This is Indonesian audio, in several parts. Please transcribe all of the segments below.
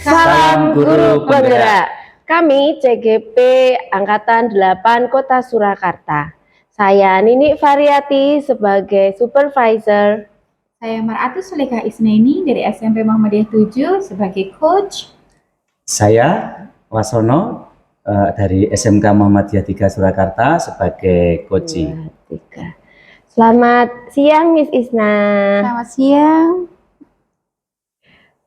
Salam Guru Penggerak. Kami CGP Angkatan 8 Kota Surakarta. Saya Nini Variati sebagai supervisor. Saya Mar'atus Suleka Isnaini dari SMP Muhammadiyah 7 sebagai coach. Saya Wasono dari SMK Muhammadiyah 3 Surakarta sebagai coaching. Selamat siang Miss Isna. Selamat siang.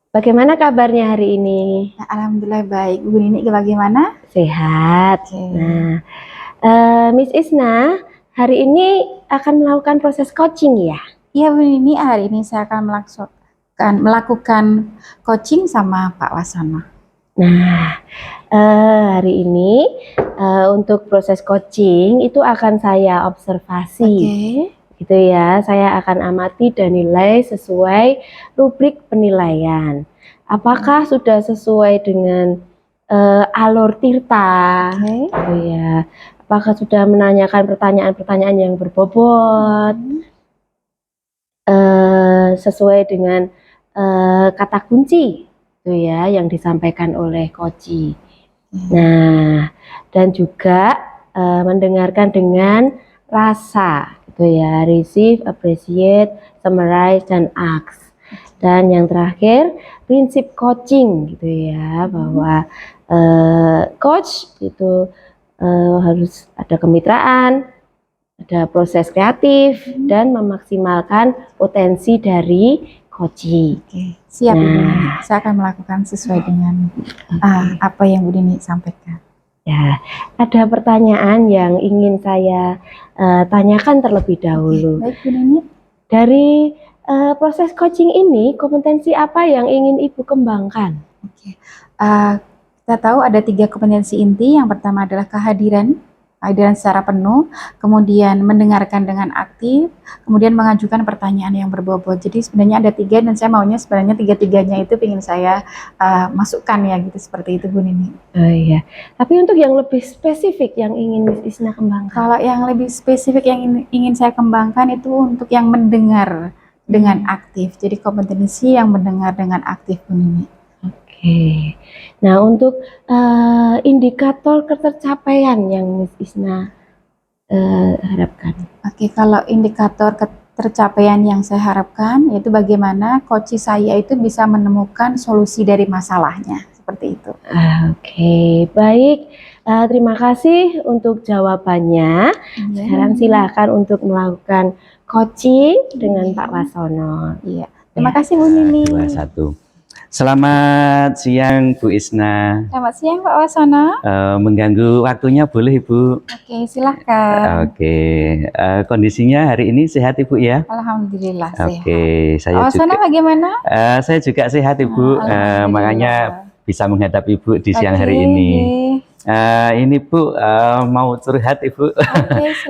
Bagaimana kabarnya hari ini? Nah, alhamdulillah baik. Bu Nini bagaimana? Sehat. Okay. Nah, Miss Isna, hari ini akan melakukan proses coaching ya? Iya Bu Nini, hari ini saya akan melakukan coaching sama Pak Wasono. Nah, hari ini untuk proses coaching itu akan saya observasi. Gitu ya, saya akan amati dan nilai sesuai rubrik penilaian. Apakah sudah sesuai dengan alur tirta? Gitu ya. Apakah sudah menanyakan pertanyaan-pertanyaan yang berbobot? Sesuai dengan kata kunci gitu ya yang disampaikan oleh coach. Nah, dan juga mendengarkan dengan rasa gitu ya, receive, appreciate, summarize, dan ask. Dan yang terakhir prinsip coaching gitu ya, bahwa coach itu harus ada kemitraan, ada proses kreatif, dan memaksimalkan potensi dari coaching. Siap Bu Dini, saya akan melakukan sesuai dengan apa yang Bu Dini sampaikan. Ya, ada pertanyaan yang ingin saya tanyakan terlebih dahulu. Baik Bu Dini. Dari proses coaching ini, kompetensi apa yang ingin Ibu kembangkan? Kita tahu ada 3 kompetensi inti. Yang pertama adalah kehadiran secara penuh, kemudian mendengarkan dengan aktif, kemudian mengajukan pertanyaan yang berbobot. Jadi sebenarnya ada 3 dan saya maunya sebenarnya 3-3-nya itu ingin saya masukkan ya gitu, seperti itu Bu Nini. Oh iya, tapi untuk yang lebih spesifik yang ingin Miss Isna kembangkan? Kalau yang lebih spesifik yang ingin saya kembangkan itu untuk yang mendengar dengan aktif. Jadi kompetensi yang mendengar dengan aktif Bu Nini. Oke, nah untuk indikator ketercapaian yang Miss Isna harapkan. Oke, kalau indikator ketercapaian yang saya harapkan yaitu bagaimana coach saya itu bisa menemukan solusi dari masalahnya, seperti itu. Oke, baik. Terima kasih untuk jawabannya. Sekarang silakan untuk melakukan coaching dengan Pak Wasono. Iya, terima kasih Bu Nini. 2, 1. Selamat siang Bu Isna. Selamat siang Pak Wasono. Mengganggu waktunya boleh Ibu? Oke, silahkan. Oke, kondisinya hari ini sehat Ibu ya? Alhamdulillah sehat. Oke, saya Pak Wasono juga, bagaimana? Saya juga sehat Ibu, makanya bisa menghadap Ibu di siang hari ini. Ini Bu, mau curhat Ibu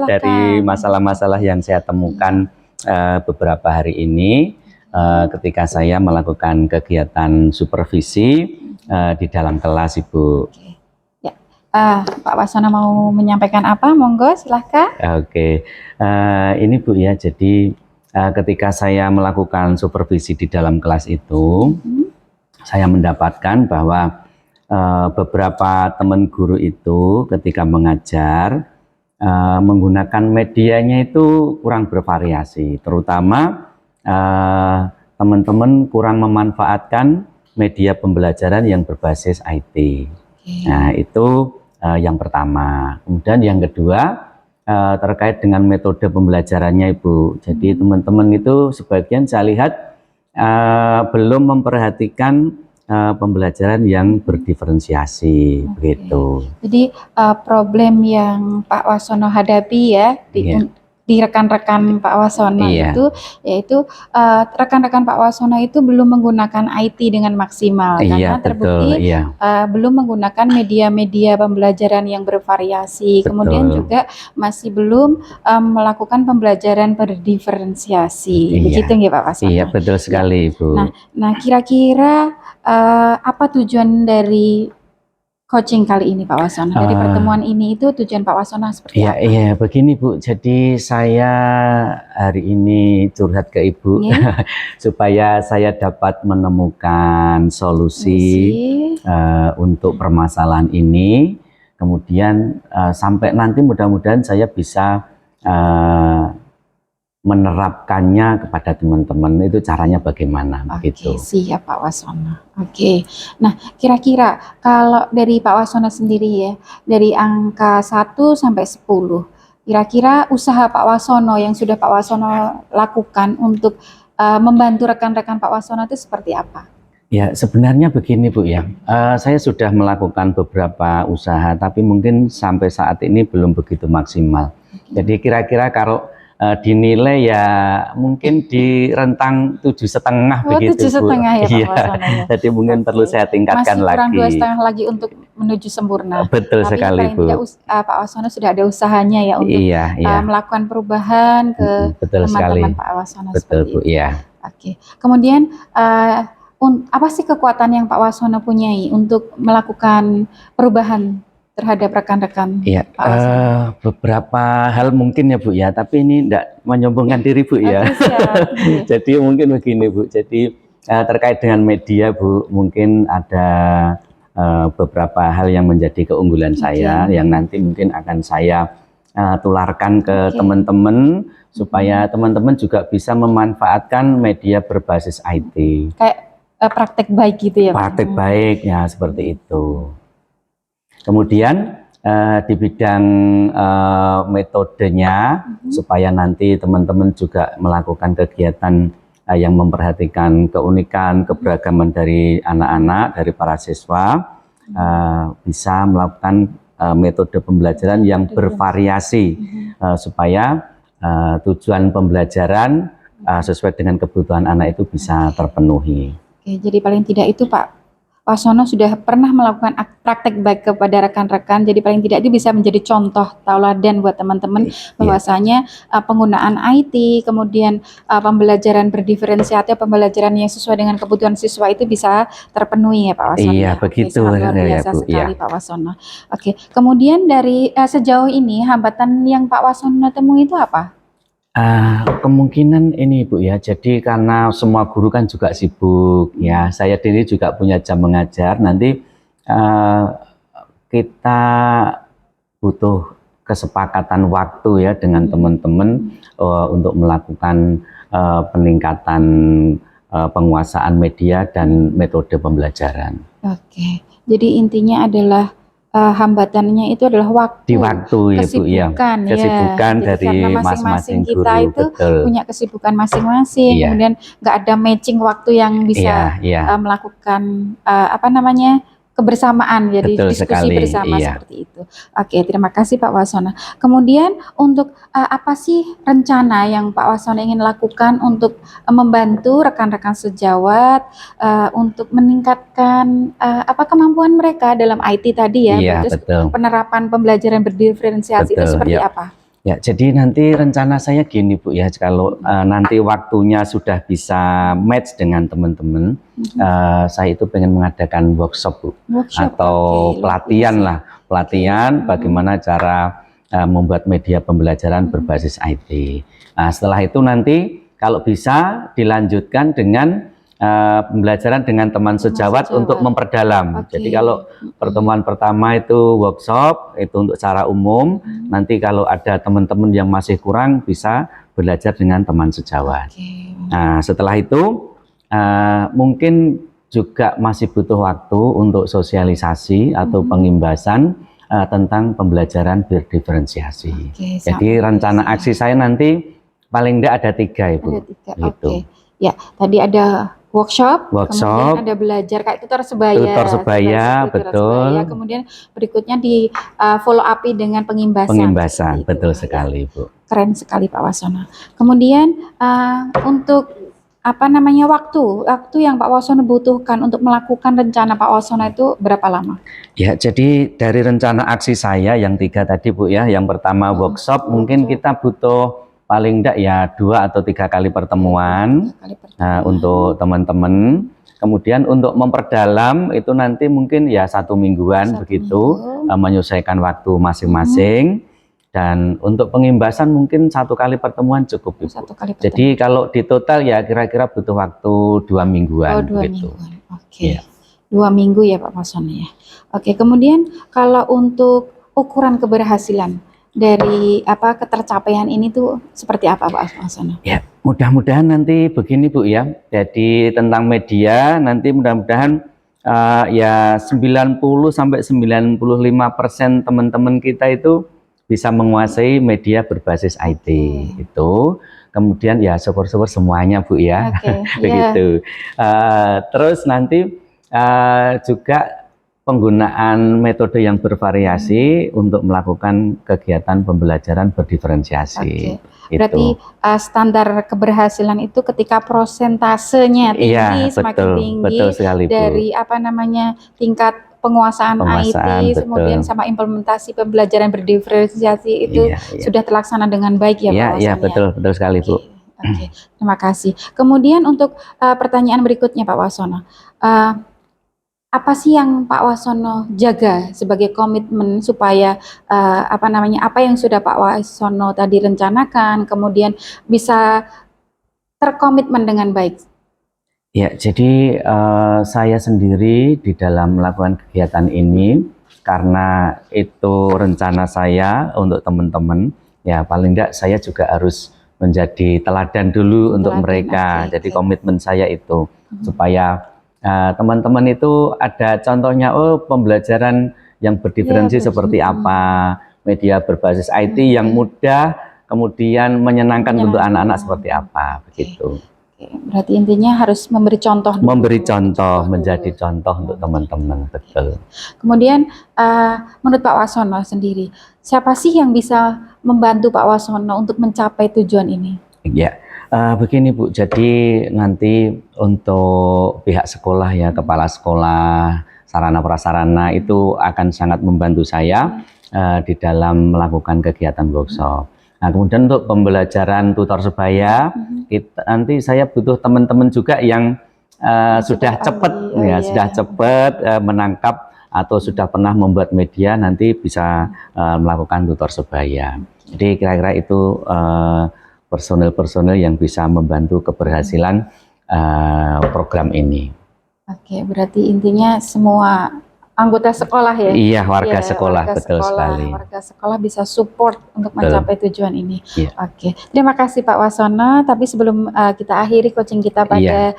dari masalah-masalah yang saya temukan beberapa hari ini. Ketika saya melakukan kegiatan supervisi di dalam kelas Ibu. Ya. Pak Wasono mau menyampaikan apa? Monggo silahkan. Oke, ini Bu ya, jadi ketika saya melakukan supervisi di dalam kelas itu, saya mendapatkan bahwa beberapa teman guru itu ketika mengajar menggunakan medianya itu kurang bervariasi, terutama teman-teman kurang memanfaatkan media pembelajaran yang berbasis IT. Nah, itu yang pertama. Kemudian yang kedua terkait dengan metode pembelajarannya Ibu. Jadi teman-teman itu sebagian saya lihat belum memperhatikan pembelajaran yang berdiferensiasi, begitu. Jadi problem yang Pak Wasono hadapi ya di rekan-rekan Pak Wasono itu, yaitu rekan-rekan Pak Wasono itu belum menggunakan IT dengan maksimal, karena terbukti belum menggunakan media-media pembelajaran yang bervariasi, kemudian juga masih belum melakukan pembelajaran berdiferensiasi, begitu nggih Pak Wasono? Iya, betul sekali Ibu. Nah kira-kira apa tujuan dari coaching kali ini Pak Wasono? Dari pertemuan ini itu tujuan Pak Wasono seperti Iya, apa? iya, begini Bu. Jadi saya hari ini curhat ke Ibu supaya saya dapat menemukan solusi untuk permasalahan ini. Kemudian sampai nanti mudah-mudahan saya bisa menerapkannya kepada teman-teman. Itu caranya bagaimana begitu. Oke, siap Pak Wasono. Oke. Nah, kira-kira kalau dari Pak Wasono sendiri ya, dari angka 1 sampai 10, kira-kira usaha Pak Wasono yang sudah Pak Wasono lakukan untuk membantu rekan-rekan Pak Wasono itu seperti apa? Ya, sebenarnya begini Bu ya, saya sudah melakukan beberapa usaha, tapi mungkin sampai saat ini belum begitu maksimal. Jadi kira-kira kalau dinilai ya mungkin di rentang 7,5 begitu 7,5 ya Pak Iya. Wasono ya. Jadi mungkin perlu saya tingkatkan Masih kurang lagi. 2,5 lagi untuk menuju sempurna. Betul Tapi sekali paling Bu. tidak Pak Wasono sudah ada usahanya ya untuk Iya, iya. melakukan perubahan ke Betul sekali. teman-teman Pak Wasono Betul seperti Bu, itu. iya. Oke. Kemudian apa sih kekuatan yang Pak Wasono punyai untuk melakukan perubahan terhadap rekan-rekan Iya, Pak Wasono? beberapa hal mungkin ya Bu ya, tapi ini tidak menyombongkan diri Bu ya. Oke, siap. Jadi mungkin begini Bu, jadi terkait dengan media Bu, mungkin ada beberapa hal yang menjadi keunggulan saya yang nanti mungkin akan saya tularkan ke teman-teman supaya teman-teman juga bisa memanfaatkan media berbasis IT. Kayak praktek baik gitu ya Pak? Praktek baik ya, seperti itu. Kemudian di bidang metodenya supaya nanti teman-teman juga melakukan kegiatan yang memperhatikan keunikan, keberagaman dari anak-anak, dari para siswa, bisa melakukan metode pembelajaran yang bervariasi supaya tujuan pembelajaran sesuai dengan kebutuhan anak itu bisa terpenuhi. Oke, jadi paling tidak itu Pak Wasono sudah pernah melakukan praktek baik kepada rekan-rekan, jadi paling tidak itu bisa menjadi contoh tauladan buat teman-teman bahwasanya penggunaan IT, kemudian pembelajaran berdiferensiasi, pembelajaran yang sesuai dengan kebutuhan siswa itu bisa terpenuhi ya Pak Wasono. Iya, Oke, begitu sangat luar biasa Bu, sekali Pak Wasono. Oke, kemudian dari sejauh ini hambatan yang Pak Wasono temui itu apa? Kemungkinan ini Bu ya, jadi karena semua guru kan juga sibuk ya, saya sendiri juga punya jam mengajar, nanti kita butuh kesepakatan waktu ya dengan teman-teman untuk melakukan peningkatan penguasaan media dan metode pembelajaran. Oke, jadi intinya adalah hambatannya itu adalah waktu, di waktu ya Bu ya, kesibukan Jadi dari karena masing-masing kita guru, itu betul. punya kesibukan masing-masing, kemudian nggak ada matching waktu yang bisa melakukan kebersamaan, jadi betul diskusi sekali, bersama seperti itu. Oke, terima kasih Pak Wasono. Kemudian untuk apa sih rencana yang Pak Wasono ingin lakukan untuk membantu rekan-rekan sejawat untuk meningkatkan kemampuan mereka dalam IT tadi ya, terus penerapan pembelajaran berdiferensiasi itu seperti apa? Ya, jadi nanti rencana saya gini Bu ya, kalau nanti waktunya sudah bisa match dengan teman-teman, saya itu pengen mengadakan workshop Bu, atau pelatihan pelatihan bagaimana cara membuat media pembelajaran berbasis IT. Nah, setelah itu nanti kalau bisa dilanjutkan dengan pembelajaran dengan teman sejawat untuk memperdalam. Jadi kalau pertemuan pertama itu workshop, itu untuk secara umum. Nanti kalau ada teman-teman yang masih kurang bisa belajar dengan teman sejawat. Nah, setelah itu mungkin juga masih butuh waktu untuk sosialisasi atau pengimbasan tentang pembelajaran berdiferensiasi. Jadi rencana aksi saya nanti paling tidak ada 3 Ibu. Gitu. Ya, tadi ada workshop, kemudian ada belajar kayak tutor sebaya, betul. Kemudian berikutnya di follow up dengan pengimbasan. Betul sekali Bu. Keren sekali Pak Wasono. Kemudian untuk waktu yang Pak Wasono butuhkan untuk melakukan rencana Pak Wasono itu berapa lama? Ya, jadi dari rencana aksi saya yang 3 tadi Bu ya, yang pertama workshop, mungkin kita butuh paling enggak ya 2 atau 3 kali pertemuan untuk teman-teman. Kemudian untuk memperdalam itu nanti mungkin ya 1 mingguan begitu, menyesuaikan waktu masing-masing. Dan untuk pengimbasan mungkin 1 kali pertemuan cukup, Ibu. 1 kali pertemuan. Jadi kalau di total ya kira-kira butuh waktu 2 mingguan. Oh, 2 gitu. mingguan. Oke. Iya. 2 minggu ya Pak Wasono ya. Oke, kemudian kalau untuk ukuran keberhasilan dari ketercapaian ini tuh seperti apa Pak Wasono? Ya, mudah-mudahan nanti begini Bu ya. Jadi tentang media nanti mudah-mudahan ya 90 sampai 95% teman-teman kita itu bisa menguasai media berbasis IT itu. Kemudian ya syukur-syukur semuanya Bu ya. Begitu. Terus nanti juga penggunaan metode yang bervariasi untuk melakukan kegiatan pembelajaran berdiferensiasi. Berarti standar keberhasilan itu ketika prosentasenya tinggi, semakin tinggi, betul sekali, Bu. dari tingkat penguasaan IT, kemudian sama implementasi pembelajaran berdiferensiasi itu sudah terlaksana dengan baik ya Pak Wasono. Iya, betul sekali Bu. Oke, terima kasih. Kemudian untuk pertanyaan berikutnya Pak Wasono, apa sih yang Pak Wasono jaga sebagai komitmen supaya apa yang sudah Pak Wasono tadi rencanakan kemudian bisa terkomitmen dengan baik? Ya, jadi saya sendiri di dalam melakukan kegiatan ini karena itu rencana saya untuk teman-teman, ya paling enggak saya juga harus menjadi teladan dulu untuk mereka. Jadi komitmen saya itu supaya teman-teman itu ada contohnya, oh pembelajaran yang berdiferensi seperti apa, media berbasis IT yang mudah kemudian menyenangkan untuk anak-anak seperti apa, begitu. Berarti intinya harus memberi contoh dulu. Memberi contoh, menjadi contoh untuk teman-teman, betul. Kemudian menurut Pak Wasono sendiri, siapa sih yang bisa membantu Pak Wasono untuk mencapai tujuan ini? Ya. Begini Bu, jadi nanti untuk pihak sekolah ya, kepala sekolah, sarana prasarana itu akan sangat membantu saya di dalam melakukan kegiatan workshop. Nah, kemudian untuk pembelajaran tutor sebaya, nanti saya butuh teman-teman juga yang sudah cepat sudah cepat menangkap atau sudah pernah membuat media, nanti bisa melakukan tutor sebaya. Jadi kira-kira itu personel-personel yang bisa membantu keberhasilan program ini. Oke, berarti intinya semua anggota sekolah ya? Iya, warga sekolah, betul sekali. Warga sekolah bisa support untuk mencapai tujuan ini. Oke, terima kasih Pak Wasono. Tapi sebelum kita akhiri coaching kita pada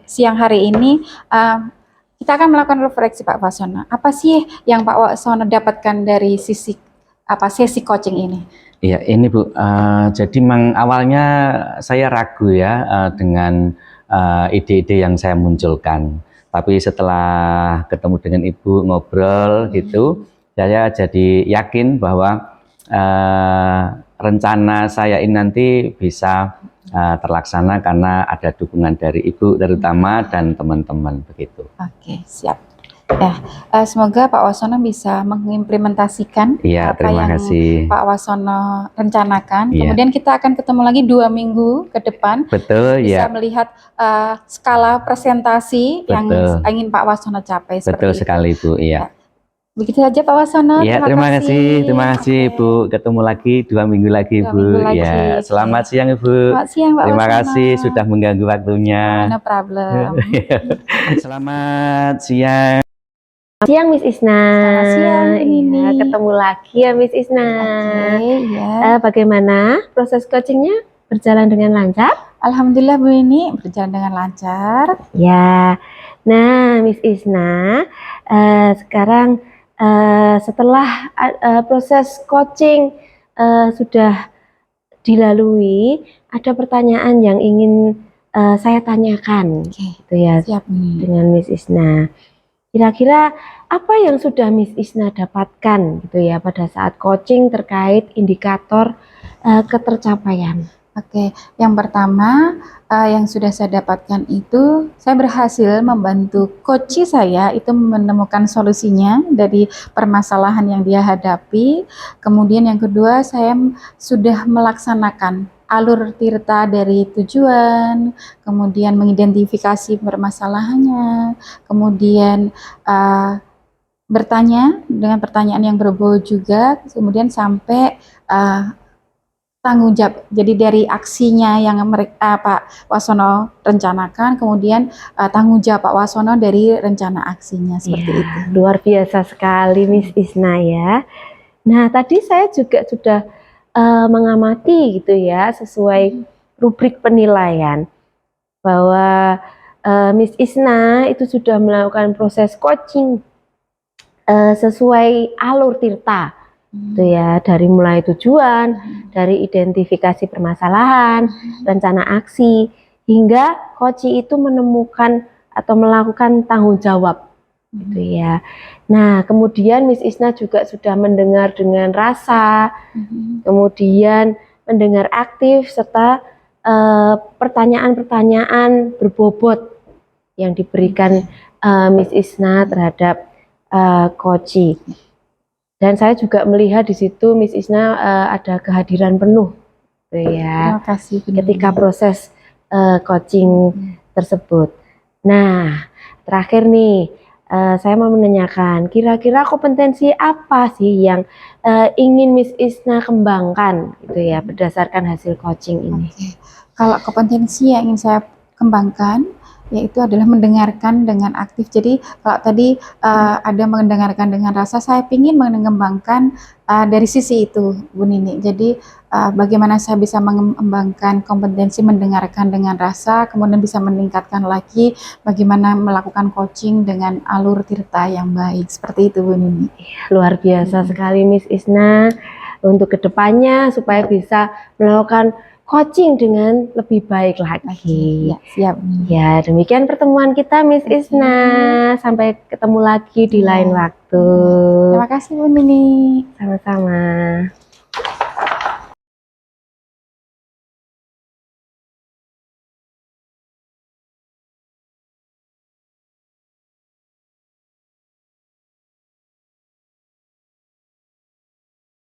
siang hari ini, kita akan melakukan refleksi Pak Wasono. Apa sih yang Pak Wasono dapatkan dari sesi coaching ini? Iya, ini Bu, jadi memang awalnya saya ragu ya dengan ide-ide yang saya munculkan. Tapi setelah ketemu dengan Ibu ngobrol gitu, saya jadi yakin bahwa rencana saya ini nanti bisa terlaksana karena ada dukungan dari Ibu terutama dan teman-teman begitu. Oke, siap. Ya, semoga Pak Wasono bisa mengimplementasikan apa yang Pak Wasono rencanakan. Kemudian kita akan ketemu lagi 2 minggu ke depan. Betul, bisa melihat skala presentasi yang ingin Pak Wasono capai. Betul sekali Bu, iya. Begitu saja Pak Wasono. Ya, terima kasih Ibu. Ketemu lagi 2 minggu lagi Bu. Ya, selamat siang Ibu. Selamat siang Pak Terima Wasono. kasih sudah mengganggu waktunya. No problem. Selamat siang. Siang Miss Isna. Selamat siang ini. Ya, ketemu lagi ya Miss Isna. Bagaimana proses coachingnya, berjalan dengan lancar? Alhamdulillah Bu ini berjalan dengan lancar. Ya, nah Miss Isna, sekarang setelah proses coaching sudah dilalui, ada pertanyaan yang ingin saya tanyakan, gitu ya, dengan Miss Isna. Kira-kira apa yang sudah Miss Isna dapatkan gitu ya pada saat coaching terkait indikator ketercapaian? Oke, yang pertama yang sudah saya dapatkan itu saya berhasil membantu coach saya itu menemukan solusinya dari permasalahan yang dia hadapi. Kemudian yang kedua saya sudah melaksanakan alur tirta dari tujuan, kemudian mengidentifikasi permasalahannya, kemudian bertanya dengan pertanyaan yang berbau juga, kemudian sampai tanggung jawab. Jadi dari aksinya yang Pak Wasono rencanakan, kemudian tanggung jawab Pak Wasono dari rencana aksinya seperti Ya, itu. luar biasa sekali Miss Isna ya. Nah, tadi saya juga sudah mengamati gitu ya, sesuai rubrik penilaian bahwa Miss Isna itu sudah melakukan proses coaching sesuai alur tirta, itu ya, dari mulai tujuan, dari identifikasi permasalahan, rencana aksi, hingga coach itu menemukan atau melakukan tanggung jawab, gitu ya. Nah, kemudian Miss Isna juga sudah mendengar dengan rasa, kemudian mendengar aktif, serta pertanyaan-pertanyaan berbobot yang diberikan Miss Isna terhadap coach. Dan saya juga melihat di situ Miss Isna ada kehadiran penuh, gitu ya, Terima kasih. ketika proses coaching tersebut. Nah, terakhir nih, saya mau menanyakan, kira-kira kompetensi apa sih yang ingin Miss Isna kembangkan, gitu ya, berdasarkan hasil coaching ini? Kalau kompetensi yang ingin saya kembangkan, yaitu adalah mendengarkan dengan aktif. Jadi kalau tadi ada mendengarkan dengan rasa, saya ingin mengembangkan dari sisi itu, Bu Nini. Jadi bagaimana saya bisa mengembangkan kompetensi mendengarkan dengan rasa, kemudian bisa meningkatkan lagi bagaimana melakukan coaching dengan alur tirta yang baik. Seperti itu, Bu Nini. Luar biasa sekali Miss Isna, untuk kedepannya supaya bisa melakukan coaching dengan lebih baik lagi. Ya, siap. Ya, demikian pertemuan kita Miss Isna. Sampai ketemu lagi di lain waktu. Terima kasih Bu Nini. Sama-sama.